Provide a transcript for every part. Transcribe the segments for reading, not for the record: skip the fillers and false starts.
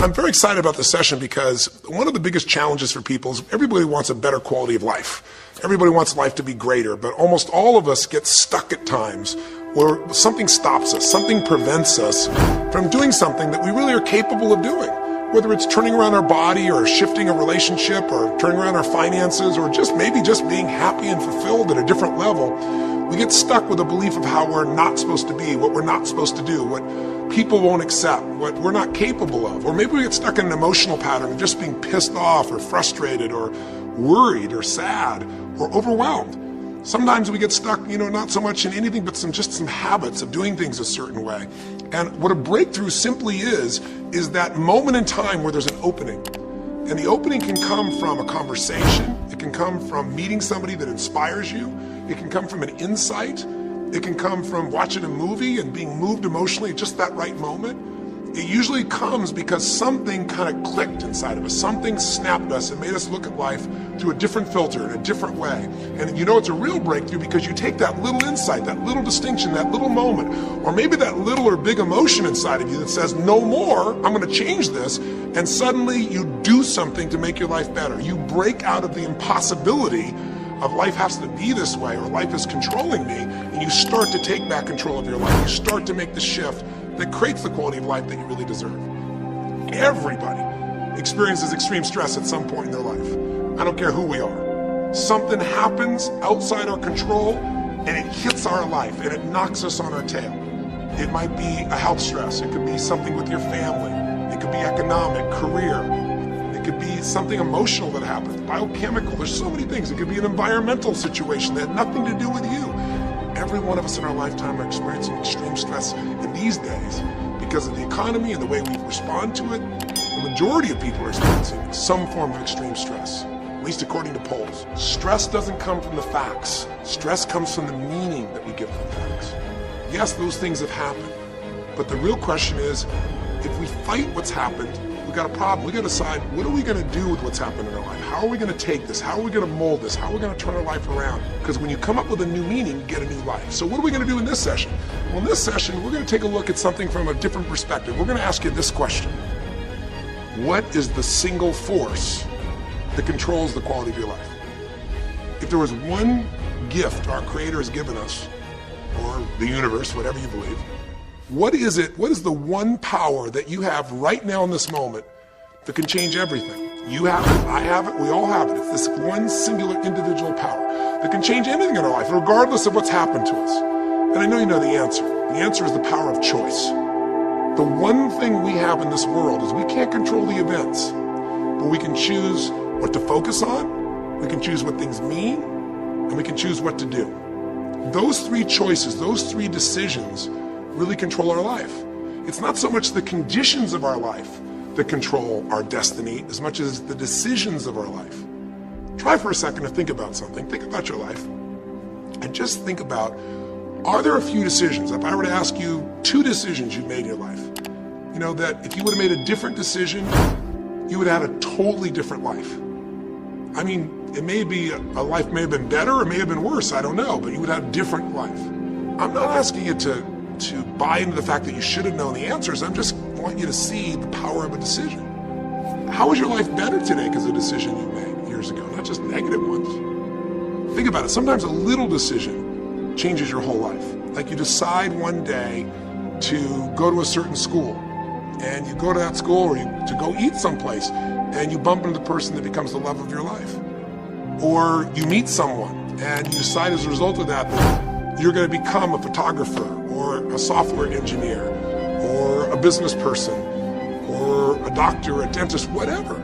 I'm very excited about this session because one of the biggest challenges for people is everybody wants a better quality of life. Everybody wants life to be greater, but almost all of us get stuck at times where something stops us, something prevents us from doing something that we really are capable of doing. Whether it's turning around our body or shifting a relationship or turning around our finances or maybe just being happy and fulfilled at a different level, we get stuck with a belief of how we're not supposed to be, what we're not supposed to do, what people won't accept, what we're not capable of. Or maybe we get stuck in an emotional pattern of just being pissed off or frustrated or worried or sad or overwhelmed. Sometimes we get stuck, not so much in anything but some habits of doing things a certain way. And what a breakthrough simply is that moment in time where there's an opening. And the opening can come from a conversation. It can come from meeting somebody that inspires you. It can come from an insight. It can come from watching a movie and being moved emotionally at just that right moment. It usually comes because something kind of clicked inside of us. Something snapped us and made us look at life through a different filter, in a different way. And it's a real breakthrough because you take that little insight, that little distinction, that little moment, or maybe that little or big emotion inside of you that says, no more, I'm going to change this. And suddenly you do something to make your life better. You break out of the impossibility of life has to be this way or life is controlling me, and you start to take back control of your life. You start to make the shift that creates the quality of life that you really deserve. Everybody experiences extreme stress at some point in their life. I don't care who we are. Something happens outside our control and it hits our life and it knocks us on our tail. It might be a health stress. It could be something with your family. It could be economic, career. It could be something emotional that happens, biochemical. There's so many things. It could be an environmental situation that had nothing to do with you. Every one of us in our lifetime are experiencing extreme stress in these days because of the economy and the way we respond to it. The majority of people are experiencing some form of extreme stress, at least according to polls. Stress doesn't come from the facts. Stress comes from the meaning that we give to the facts. Yes, those things have happened, but the real question is, if we fight what's happened, we've got a problem. We've got to decide, what are we going to do with what's happened in our life? How are we going to take this? How are we going to mold this? How are we going to turn our life around? Because when you come up with a new meaning, you get a new life. So what are we going to do in this session? Well, in this session, we're going to take a look at something from a different perspective. We're going to ask you this question. What is the single force that controls the quality of your life? If there was one gift our Creator has given us, or the universe, whatever you believe, what is it? What is the one power that you have right now in this moment that can change everything? You have it, I have it, we all have it. It's this one singular individual power that can change anything in our life, regardless of what's happened to us. And I know you know the answer. The answer is the power of choice. The one thing we have in this world is we can't control the events, but we can choose what to focus on, we can choose what things mean, and we can choose what to do. Those three choices, those three decisions really control our life. It's not so much the conditions of our life that control our destiny as much as the decisions of our life. Try for a second to think about something. Think about your life and just think about, are there a few decisions? If I were to ask you 2 decisions you've made in your life, that if you would have made a different decision, you would have had a totally different life. I mean, it may be a life may have been better or may have been worse, I don't know, but you would have a different life. I'm not asking you to buy into the fact that you should have known the answers. I'm just want you to see the power of a decision. How is your life better today because of a decision you made years ago, not just negative ones? Think about it. Sometimes a little decision changes your whole life. Like you decide one day to go to a certain school, and you go to that school or to go eat someplace, and you bump into the person that becomes the love of your life. Or you meet someone, and you decide as a result of that you're going to become a photographer or a software engineer or a business person or a doctor, or a dentist, whatever.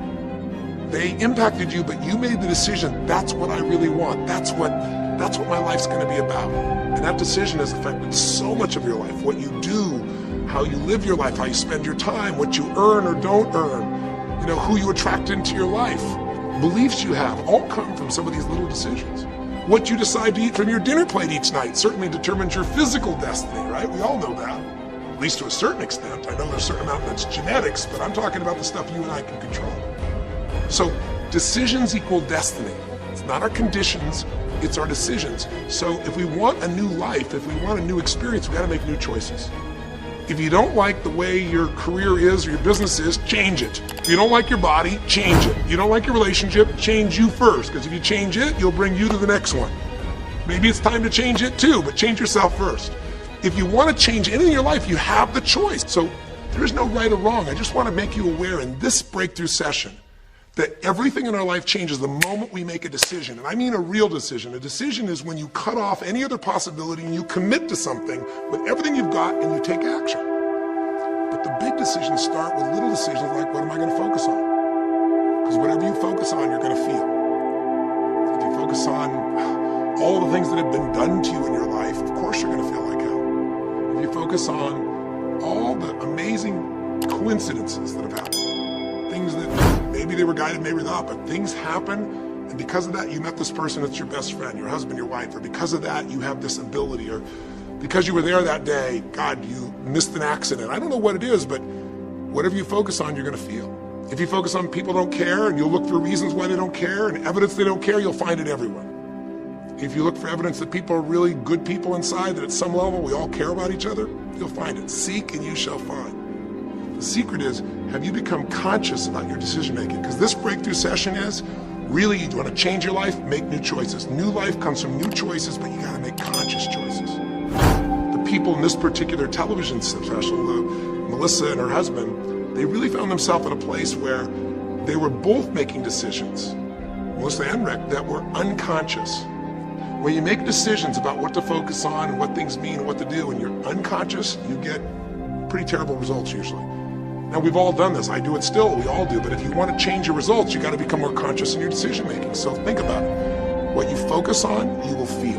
They impacted you, but you made the decision, that's what I really want. That's what my life's going to be about. And that decision has affected so much of your life. What you do, how you live your life, how you spend your time, what you earn or don't earn, who you attract into your life. Beliefs you have all come from some of these little decisions. What you decide to eat from your dinner plate each night certainly determines your physical destiny, right? We all know that, at least to a certain extent. I know there's a certain amount that's genetics, but I'm talking about the stuff you and I can control. So decisions equal destiny. It's not our conditions, it's our decisions. So if we want a new life, if we want a new experience, we got to make new choices. If you don't like the way your career is or your business is, change it. If you don't like your body, change it. If you don't like your relationship, change you first, because if you change it, you'll bring you to the next one. Maybe it's time to change it too, but change yourself first. If you want to change anything in your life, you have the choice. So there is no right or wrong. I just want to make you aware in this breakthrough session that everything in our life changes the moment we make a decision. And I mean a real decision. A decision is when you cut off any other possibility and you commit to something with everything you've got and you take action. But the big decisions start with little decisions like, what am I going to focus on? Because whatever you focus on, you're going to feel. If you focus on all the things that have been done to you in your life, of course you're going to feel like hell. If you focus on all the amazing coincidences that have happened, things that maybe they were guided, maybe not, but things happen, and because of that, you met this person that's your best friend, your husband, your wife, or because of that, you have this ability, or because you were there that day, God, you missed an accident. I don't know what it is, but whatever you focus on, you're going to feel. If you focus on people don't care, and you'll look for reasons why they don't care, and evidence they don't care, you'll find it everywhere. If you look for evidence that people are really good people inside, that at some level we all care about each other, you'll find it. Seek and you shall find. The secret is, have you become conscious about your decision making? Because this breakthrough session is, really, you want to change your life, make new choices. New life comes from new choices, but you got to make conscious choices. The people in this particular television special, Melissa and her husband, they really found themselves in a place where they were both making decisions, Melissa and Rick, that were unconscious. When you make decisions about what to focus on and what things mean and what to do, and you're unconscious, you get pretty terrible results usually. Now, we've all done this. I do it still. We all do. But if you want to change your results, you got to become more conscious in your decision making. So think about it. What you focus on, you will feel.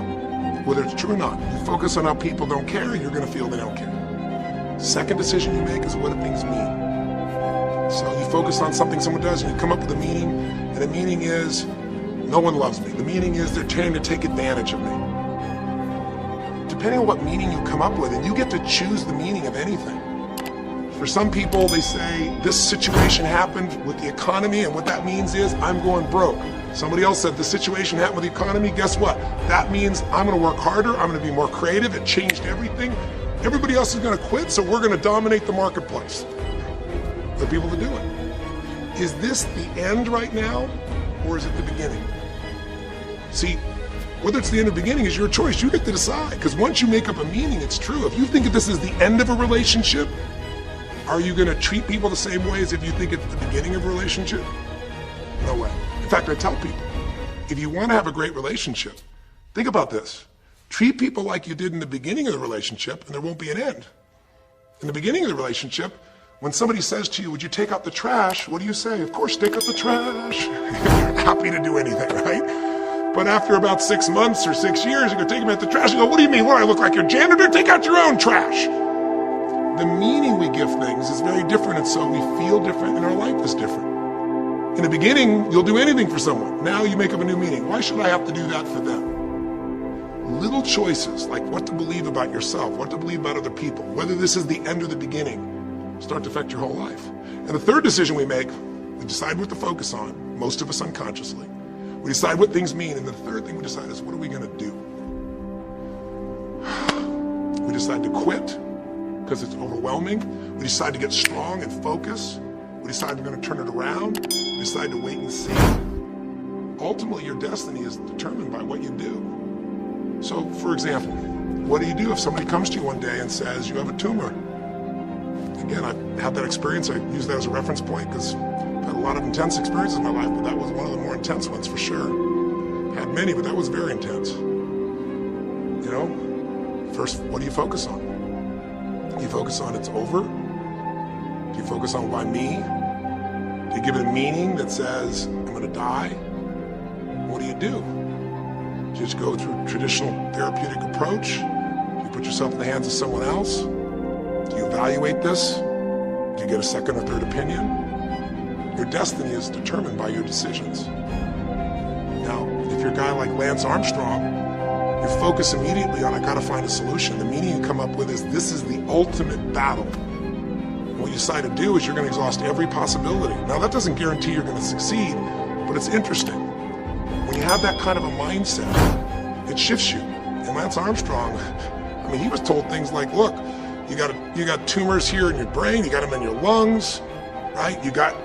Whether it's true or not. You focus on how people don't care, you're going to feel they don't care. Second decision you make is what do things mean. So you focus on something someone does, and you come up with a meaning, and the meaning is, no one loves me. The meaning is they're trying to take advantage of me. Depending on what meaning you come up with, and you get to choose the meaning of anything. For some people, they say, this situation happened with the economy, and what that means is, I'm going broke. Somebody else said, the situation happened with the economy, guess what? That means I'm gonna work harder, I'm gonna be more creative, it changed everything. Everybody else is gonna quit, so we're gonna dominate the marketplace. The people that do it. Is this the end right now, or is it the beginning? See, whether it's the end or beginning is your choice, you get to decide, because once you make up a meaning, it's true. If you think that this is the end of a relationship, are you going to treat people the same way as if you think it's the beginning of a relationship? No way. In fact, I tell people, if you want to have a great relationship, think about this. Treat people like you did in the beginning of the relationship, and there won't be an end. In the beginning of the relationship, when somebody says to you, would you take out the trash? What do you say? Of course, take out the trash. You're happy to do anything, right? But after about 6 months or 6 years, you go take them out the trash. You go, what do you mean? What, I look like your janitor? Take out your own trash. The meaning we give things is very different, and so we feel different, and our life is different. In the beginning, you'll do anything for someone. Now you make up a new meaning. Why should I have to do that for them? Little choices, like what to believe about yourself, what to believe about other people, whether this is the end or the beginning, start to affect your whole life. And the third decision we make, we decide what to focus on, most of us unconsciously. We decide what things mean, and the third thing we decide is, what are we going to do? We decide to quit, because it's overwhelming. We decide to get strong and focus. We decide we're going to turn it around. We decide to wait and see. Ultimately, your destiny is determined by what you do. So, for example, what do you do if somebody comes to you one day and says, you have a tumor? Again, I've had that experience. I use that as a reference point because I've had a lot of intense experiences in my life, but that was one of the more intense ones for sure. Had many, but that was very intense. You know, first, what do you focus on? Do you focus on it's over? Do you focus on why me? Do you give it a meaning that says, I'm going to die? What do? Do you just go through traditional therapeutic approach? Do you put yourself in the hands of someone else? Do you evaluate this? Do you get a second or third opinion? Your destiny is determined by your decisions. Now, if you're a guy like Lance Armstrong, you focus immediately on, I gotta find a solution. The meaning you come up with is, this is the ultimate battle. What you decide to do is you're gonna exhaust every possibility. Now that doesn't guarantee you're gonna succeed, but it's interesting. When you have that kind of a mindset, it shifts you. And Lance Armstrong, I mean, he was told things like, look, You got tumors here in your brain, you got them in your lungs, right? You got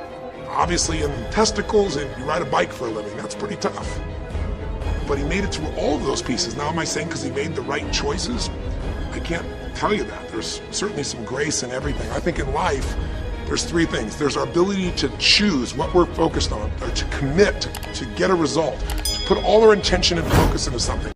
obviously in the testicles, and you ride a bike for a living. That's pretty tough. But he made it through all of those pieces. Now am I saying because he made the right choices? I can't tell you that. There's certainly some grace in everything. I think in life, there's three things. There's our ability to choose what we're focused on, or to commit, to get a result, to put all our intention and focus into something.